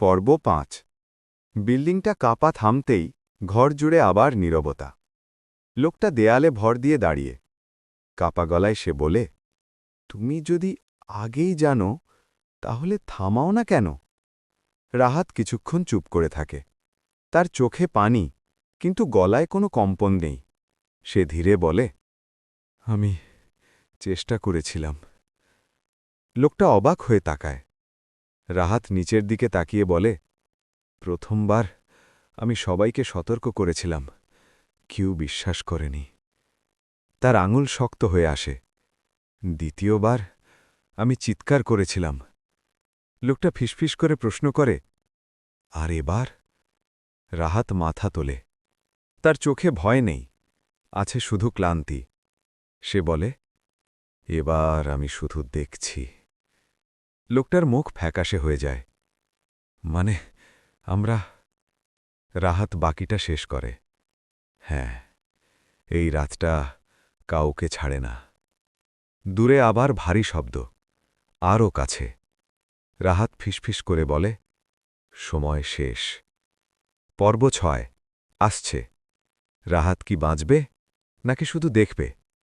পর্ব ৫। বিল্ডিংটা কাঁপা থামতেই ঘর জুড়ে আবার নীরবতা। লোকটা দেয়ালে ভর দিয়ে দাঁড়িয়ে। কাঁপা গলায় সে বলে, তুমি যদি আগেই জানো তাহলে থামাও না কেন? রাহাত কিছুক্ষণ চুপ করে থাকে। তার চোখে পানি, কিন্তু গলায় কোনো কম্পন নেই। সে ধীরে বলে, আমি চেষ্টা করেছিলাম। লোকটা অবাক হয়ে তাকায়। রাহাত নিচের দিকে তাকিয়ে বলে, প্রথমবার আমি সবাইকে সতর্ক করেছিলাম, কেউ বিশ্বাস করেনি। তার আঙুল শক্ত হয়ে আসে। দ্বিতীয়বার আমি চিৎকার করেছিলাম। লোকটা ফিসফিস করে প্রশ্ন করে, আর এবার? রাহাত মাথা তোলে। তার চোখে ভয় নেই, আছে শুধু ক্লান্তি। সে বলে, এবার আমি শুধু দেখছি। লোকটার মুখ ফ্যাকাশে হয়ে যায়। মানে আমরা? রাহাত বাকিটা শেষ করে, হ্যাঁ, এই রাতটা কাউকে ছাড়ে না। দূরে আবার ভারী শব্দ, আরও কাছে। রাহাত ফিসফিস করে বলে, সময় শেষ। পর্ব ৬ আসছে। রাহাত কি বাঁচবে নাকি শুধু দেখবে?